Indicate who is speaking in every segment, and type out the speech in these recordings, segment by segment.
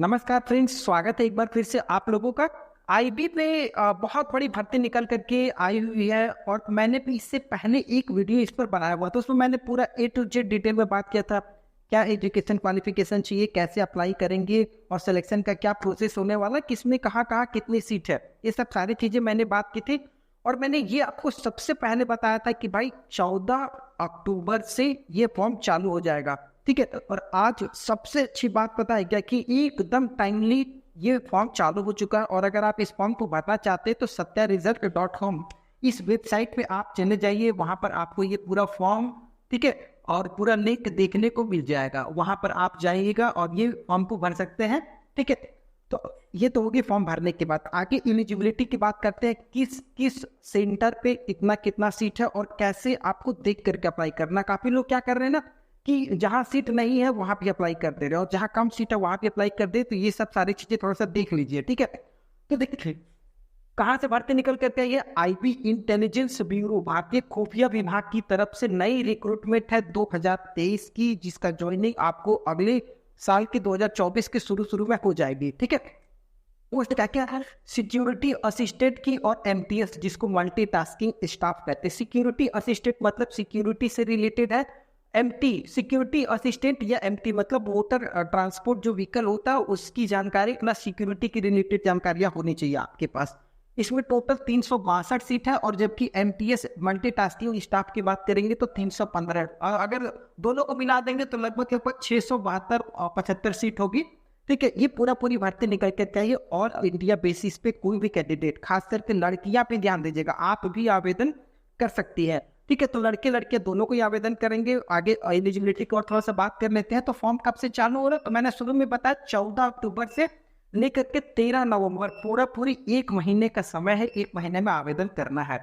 Speaker 1: नमस्कार फ्रेंड्स, स्वागत है एक बार फिर से आप लोगों का। आईबी में बहुत बड़ी भर्ती निकल करके आई हुई है और मैंने भी इससे पहले एक वीडियो इस पर बनाया हुआ था। उसमें मैंने पूरा ए टू जेड डिटेल में बात किया था। क्या एजुकेशन क्वालिफिकेशन चाहिए, कैसे अप्लाई करेंगे और सिलेक्शन का क्या प्रोसेस होने वाला, किसमें कहाँ कहाँ कितनी सीट है, ये सब सारी चीज़ें मैंने बात की थी। और मैंने ये आपको सबसे पहले बताया था कि भाई 14 अक्टूबर से ये फॉर्म चालू हो जाएगा। ठीक है, और आज सबसे अच्छी बात पता है क्या कि एकदम टाइमली ये फॉर्म चालू हो चुका है। और अगर आप इस फॉर्म को भरना चाहते हैं तो satyaresult.com इस वेबसाइट पे आप चले जाइए। वहां पर आपको ये पूरा फॉर्म, ठीक है, और पूरा लिंक देखने को मिल जाएगा। वहां पर आप जाइएगा और ये फॉर्म को भर सकते हैं। ठीक है, तो ये तो होगी फॉर्म भरने के बाद। आगे एलिजिबिलिटी की बात करते हैं, किस किस सेंटर पे कितना कितना सीट है और कैसे आपको देख करके अप्लाई करना। काफी लोग क्या कर रहे हैं ना कि जहां सीट नहीं है वहां भी अप्लाई कर दे रहे हो और जहां कम सीट है वहां भी अप्लाई कर दे। तो ये सब सारी चीजें थोड़ा सा देख लीजिए। ठीक है, तो देखिए कहाँ से भर्ती निकल करके आई है। आईबी इंटेलिजेंस ब्यूरो, भारतीय खुफिया विभाग की तरफ से नई रिक्रूटमेंट है 2023 की, जिसका ज्वाइनिंग आपको अगले साल के 2024 के शुरू में हो जाएगी। ठीक है, पोस्ट क्या क्या है, सिक्योरिटी असिस्टेंट की और एमटीएस, जिसको मल्टीटास्किंग स्टाफ कहते हैं। सिक्योरिटी असिस्टेंट मतलब सिक्योरिटी से रिलेटेड है। एमटी सिक्योरिटी असिस्टेंट या एमटी मतलब मोटर ट्रांसपोर्ट जो व्हीकल होता है उसकी जानकारी प्लस सिक्योरिटी की रिलेटेड जानकारियां होनी चाहिए आपके पास। इसमें टोटल 362 सीट है और जबकि एमटीएस मल्टीटास्किंग स्टाफ की बात करेंगे तो 315। अगर दोनों को मिला देंगे तो लगभग 672 और 75 सीट होगी। ठीक है, ये पूरी भर्ती निकल के चाहिए और इंडिया बेसिस पे कोई भी कैंडिडेट, खास करके लड़कियां पे ध्यान दीजिएगा, आप भी आवेदन कर सकती है। ठीक है, तो लड़के लड़के दोनों को ही आवेदन करेंगे। आगे एलिजिबिलिटी की और थोड़ा सा बात कर लेते हैं। तो फॉर्म कब से चालू हो रहा है, तो मैंने शुरू में बताया 14 अक्टूबर से लेकर के 13 नवंबर, पूरी एक महीने का समय है। एक महीने में आवेदन करना है।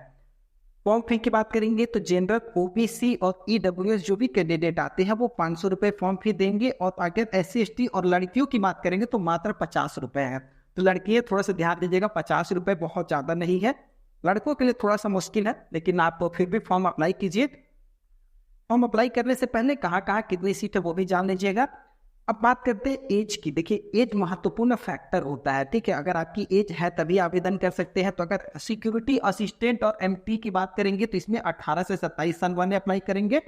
Speaker 1: फॉर्म फी की बात करेंगे तो जनरल, ओबीसी और ईडब्ल्यूएस जो भी कैंडिडेट आते हैं वो 500 रुपये फॉर्म फी देंगे। और अगर एससी एसटी और लड़कियों की बात करेंगे तो मात्र 50 रुपये है। तो लड़कियां थोड़ा सा ध्यान दीजिएगा, 50 रुपये बहुत ज़्यादा नहीं है। लड़कों के लिए थोड़ा सा मुश्किल है, लेकिन आप फिर भी फॉर्म अप्लाई कीजिए। फॉर्म अप्लाई करने से पहले कहाँ कहाँ कितनी सीट है वो भी जान लीजिएगा। अब बात करते हैं एज की। देखिए, एज महत्वपूर्ण फैक्टर होता है। ठीक है, अगर आपकी एज है तभी आवेदन कर सकते हैं। तो अगर सिक्योरिटी असिस्टेंट और एमटी की बात करेंगे तो इसमें 18 से 27 साल वाले अप्लाई करेंगे।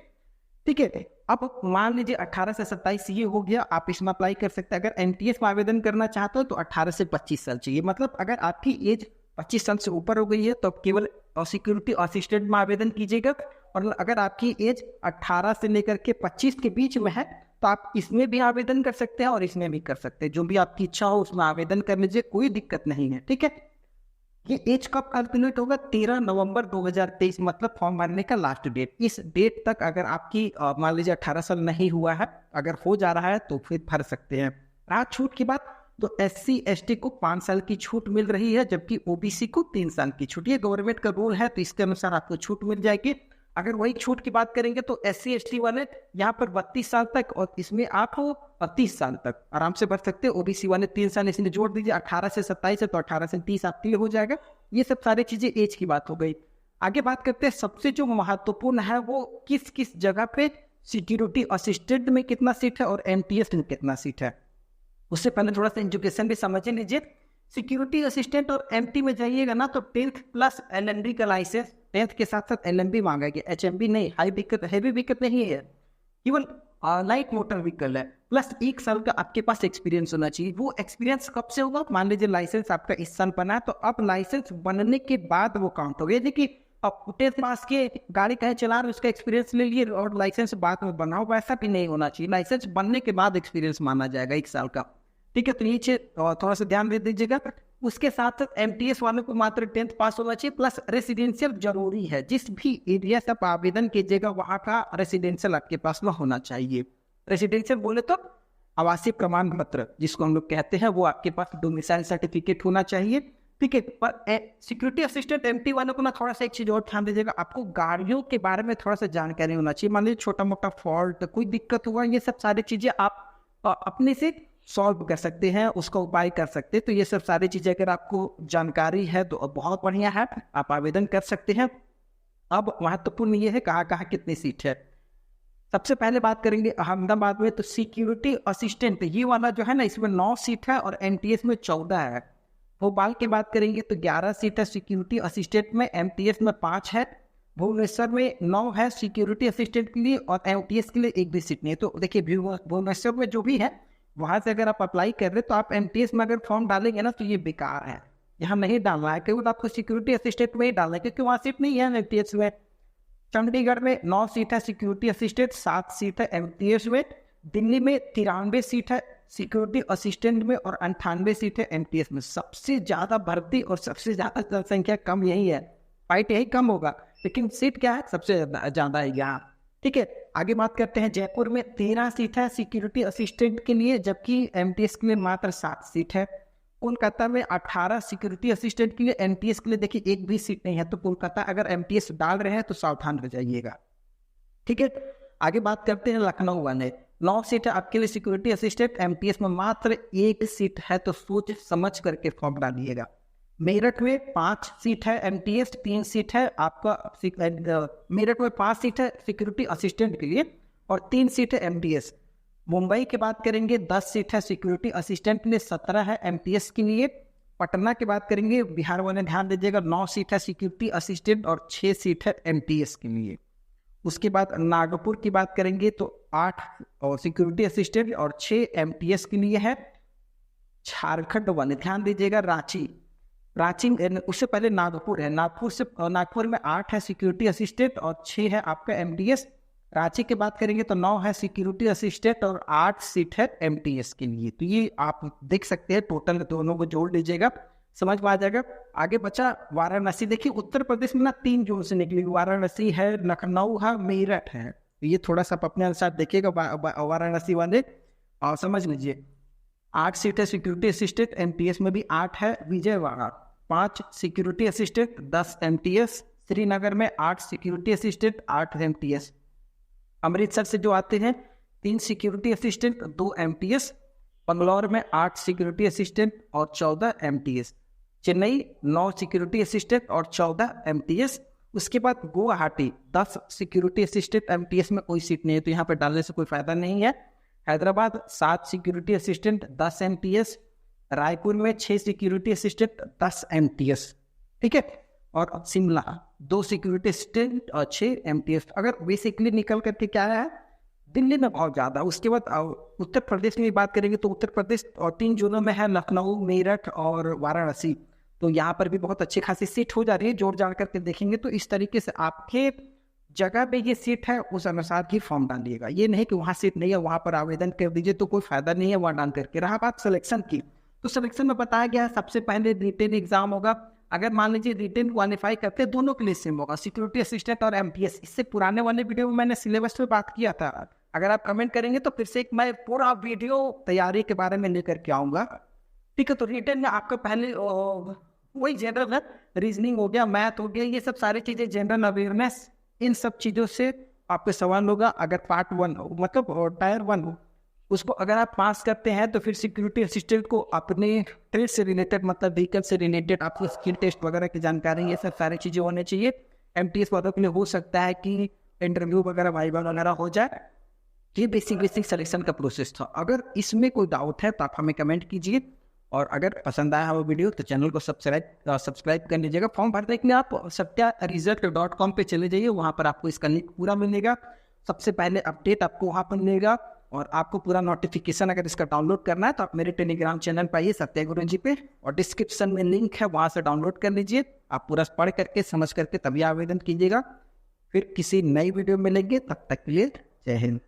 Speaker 1: ठीक है, अब मान लीजिए 18 से 27 ये हो गया, आप इसमें अप्लाई कर सकते हैं। अगर एनटीएस में आवेदन करना चाहते हो तो 18 से 25 साल चाहिए। मतलब अगर आपकी एज 25 साल से ऊपर हो गई है तो केवल सिक्योरिटी असिस्टेंट में आवेदन कीजिएगा। और अगर आपकी एज 18 से लेकर के 25 के बीच में है तो आप इसमें भी आवेदन कर सकते हैं और इसमें भी कर सकते हैं। जो भी आपकी इच्छा हो उसमें आवेदन कर लीजिए, कोई दिक्कत नहीं है। ठीक है, ये एज कब कैलकुलेट होगा, 13 नवंबर 2023, मतलब फॉर्म भरने का लास्ट डेट। इस डेट तक अगर आपकी मान लीजिए 18 साल नहीं हुआ है, अगर हो जा रहा है तो फिर भर सकते हैं। रहा छूट की बात, तो एससी एसटी को 5 साल की छूट मिल रही है, जबकि ओबीसी को 3 साल की छूट। ये गवर्नमेंट का रूल है तो इसके अनुसार आपको छूट मिल जाएगी। अगर वही छूट की बात करेंगे तो एससी एसटी वाले यहाँ पर 32 साल तक और इसमें आप 30 साल तक आराम से भर सकते हैं। ओबीसी वाले 3 साल, इसलिए जोड़ दीजिए 18 से 27 है तो 18 से 30 आपके लिए हो जाएगा। ये सब सारी चीजें एज की बात हो गई। आगे बात करते हैं, सबसे जो महत्वपूर्ण है वो किस किस जगह पे सिक्योरिटी असिस्टेंट में कितना सीट है और एमटीएस में कितना सीट है। उससे पहले थोड़ा सा एजुकेशन भी समझ लीजिए। सिक्योरिटी असिस्टेंट और एमटी में जाइएगा ना तो 10th प्लस एलएमबी का लाइसेंस, 10th के साथ साथ एलएमबी मांगा गया, एचएमबी नहीं। हैवी व्हीकल नहीं है, केवल लाइट मोटर व्हीकल है। प्लस 1 साल का आपके पास एक्सपीरियंस होना चाहिए। वो एक्सपीरियंस कब से होगा, मान लीजिए लाइसेंस आपका इस साल बना है तो अब लाइसेंस बनने के बाद वो काउंट हो गया। देखिए, अब 10th पास के गाड़ी कहीं चला रहे उसका एक्सपीरियंस ले लिए और लाइसेंस बाद में बनाओ, वैसा भी नहीं होना चाहिए। लाइसेंस बनने के बाद एक्सपीरियंस माना जाएगा 1 साल का। ठीक है, तो नीचे थोड़ा सा ध्यान दे दीजिएगा। उसके साथ साथ एमटीएस वालों को मात्र 10th पास होना चाहिए। प्लस रेसिडेंशियल जरूरी है, जिस भी एरिया से आप आवेदन कीजिएगा वहां का रेसिडेंशियल आपके पास में होना चाहिए। रेसिडेंशियल बोले तो आवासीय प्रमाण पत्र जिसको हम लोग कहते हैं, वो आपके पास डोमिसाइल सर्टिफिकेट होना चाहिए। ठीक है, पर सिक्योरिटी असिस्टेंट एमटी वालों को ना थोड़ा सा एक चीज और ध्यान दीजिएगा, आपको गाड़ियों के बारे में थोड़ा सा जानकारी होना चाहिए। मान लीजिए छोटा मोटा फॉल्ट, कोई दिक्कत हुआ, ये सब सारी चीजें आप अपने से सॉल्व कर सकते हैं, उसका उपाय कर सकते हैं। तो ये सब सारी चीजें अगर आपको जानकारी है तो बहुत बढ़िया है, आप आवेदन कर सकते हैं। अब महत्वपूर्ण ये है कहाँ कहाँ कितनी सीट है। सबसे पहले बात करेंगे अहमदाबाद में, तो सिक्योरिटी असिस्टेंट ये वाला जो है ना, इसमें 9 सीट है और एमटीएस में 14 है। भोपाल की बात करेंगे तो 11 सीट है सिक्योरिटी असिस्टेंट में, एमटीएस में 5 है। भुवनेश्वर में 9 है सिक्योरिटी असिस्टेंट के लिए और एमटीएस के लिए एक भी सीट नहीं है। तो देखिए भुवनेश्वर में जो भी है वहाँ से अगर आप अप्लाई कर रहे तो आप एमटीएस में अगर फॉर्म डालेंगे ना तो ये बेकार है, यहाँ नहीं डालना है, केवल आपको सिक्योरिटी असिस्टेंट में ही डालना है क्योंकि वहाँ सीट नहीं है एमटीएस में। चंडीगढ़ में 9 सीट है सिक्योरिटी असिस्टेंट, 7 सीट है एमटीएस में। दिल्ली में 93 सीट है सिक्योरिटी असिस्टेंट में और 98 सीट है एमटीएस में। सबसे ज़्यादा भर्ती और सबसे ज़्यादा जनसंख्या कम यही है, फाइट यही कम होगा, लेकिन सीट क्या है सबसे ज़्यादा है यहाँ। ठीक है, आगे बात करते हैं। जयपुर में 13 सीट है सिक्योरिटी असिस्टेंट के लिए, जबकि एमटीएस के लिए मात्र 7 सीट है। कोलकाता में 18 सिक्योरिटी असिस्टेंट के लिए, एमटीएस के लिए देखिए एक भी सीट नहीं है। तो कोलकाता अगर एमटीएस डाल रहे हैं तो सावधान हो जाइएगा। ठीक है, आगे बात करते हैं लखनऊ वाले। 9 सीट है आपके लिए सिक्योरिटी असिस्टेंट, एमटीएस में मात्र 1 सीट है, तो सोच समझ करके फॉर्म डालिएगा। मेरठ में 5 सीट है एमटीएस, 3 सीट है आपका मेरठ में 5 सीट है सिक्योरिटी असिस्टेंट के लिए और 3 सीट है एमटीएस। मुंबई की बात करेंगे 10 सीट है सिक्योरिटी असिस्टेंट के लिए, 17 है एमटीएस के लिए। पटना की बात करेंगे, बिहार वाले ध्यान दीजिएगा, 9 सीट है सिक्योरिटी असिस्टेंट और 6 सीट है एमटीएस के लिए। उसके बाद नागपुर की बात करेंगे तो 8 और सिक्योरिटी असिस्टेंट और 6 एमटीएस के लिए है। झारखंड वाले ध्यान दीजिएगा, रांची उससे पहले नागपुर है, नागपुर में 8 है सिक्योरिटी असिस्टेंट और 6 है आपका एमटीएस। रांची की बात करेंगे तो 9 है सिक्योरिटी असिस्टेंट और 8 सीट है एमटीएस के लिए। तो ये आप देख सकते हैं, टोटल दोनों को जोड़ लीजिएगा, समझ में आ जाएगा। आगे बचा वाराणसी। देखिए उत्तर प्रदेश में ना 3 जोन से निकली, वाराणसी है, लखनऊ है, मेरठ है। तो ये थोड़ा सा अपने अनुसार देखिएगा वाराणसी वाले और समझ लीजिए। 8 सीट है सिक्योरिटी असिस्टेंट, एमटीएस में भी 8 है। Vijayawada 5 security assistant, 10 MTS. Srinagar में 8 सिक्योरिटी असिस्टेंट, 8 एमटीएस। अमृतसर से जो आते हैं 3 सिक्योरिटी असिस्टेंट, 2 एमटीएस। बंगलौर में 8 सिक्योरिटी असिस्टेंट और 14 एमटीएस। चेन्नई 9 सिक्योरिटी असिस्टेंट और 14 एमटीएस। उसके बाद गुवाहाटी 10 सिक्योरिटी असिस्टेंट, एमटीएस में कोई सीट नहीं है तो यहाँ पर डालने से कोई फायदा नहीं है। Hyderabad 7 security assistant, 10 MTS. Raipur में 6 सिक्योरिटी असिस्टेंट, 10 एमटीएस। ठीक है, और शिमला 2 सिक्योरिटी असिस्टेंट और 6 एमटीएस। अगर बेसिकली निकल करके क्या है, दिल्ली में बहुत ज़्यादा। उसके बाद उत्तर प्रदेश में बात करेंगे तो उत्तर प्रदेश और 3 जोनों में है, लखनऊ, मेरठ और वाराणसी। तो यहाँ पर भी बहुत अच्छी खासी सीट हो जा रही है। जोड़ जाड़ करके देखेंगे तो इस तरीके से आपके जगह पे ये सीट है उस अनुसार ही फॉर्म डालिएगा। ये नहीं कि वहाँ सीट नहीं है वहाँ पर आवेदन कर दीजिए, तो कोई फायदा नहीं है वहाँ डाल करके। रहा बात सिलेक्शन की, तो सिलेक्शन में बताया गया है सबसे पहले रिटेन एग्जाम होगा। अगर मान लीजिए रिटेन क्वालिफाई करते हैं, दोनों के लिए सेम होगा, सिक्योरिटी असिस्टेंट और एमटीएस। इससे पुराने वाले वीडियो में मैंने सिलेबस पे बात किया था, अगर आप कमेंट करेंगे तो फिर से एक मैं पूरा वीडियो तैयारी के बारे में लेकर के आऊँगा। ठीक है, तो रिटेन में आपका पहले वही जनरल है, रीजनिंग हो गया, मैथ हो गया, ये सब सारी चीज़ें, जनरल अवेयरनेस, इन सब चीज़ों से आपके सवाल होगा। अगर पार्ट 1 हो, मतलब टायर 1 हो, उसको अगर आप पास करते हैं तो फिर सिक्योरिटी असिस्टेंट को अपने ट्रेड से रिलेटेड, मतलब व्हीकल से रिलेटेड आपको स्किल टेस्ट वगैरह की जानकारी, ये सब सारी चीज़ें होनी चाहिए। एमटीएस वालों के लिए हो सकता है कि इंटरव्यू वगैरह, वाइवा वगैरह हो जाए। ये बेसिक सिलेक्शन का प्रोसेस था। अगर इसमें कोई डाउट है तो आप हमें कमेंट कीजिए, और अगर पसंद आया वो वीडियो तो चैनल को सब्सक्राइब कर लीजिएगा। फॉर्म भरने के लिए आप satyaresult.com पे चले जाइए, वहाँ पर आपको इसका लिंक पूरा मिलेगा। सबसे पहले अपडेट आपको वहाँ पर मिलेगा और आपको पूरा नोटिफिकेशन अगर इसका डाउनलोड करना है तो आप मेरे टेलीग्राम चैनल पर आइए, सत्या गुरु जी पे, और डिस्क्रिप्शन में लिंक है, वहाँ से डाउनलोड कर लीजिए। आप पूरा पढ़ करके समझ करके तभी आवेदन कीजिएगा। फिर किसी नई वीडियो में मिलेंगे, तब तक के लिए जय हिंद।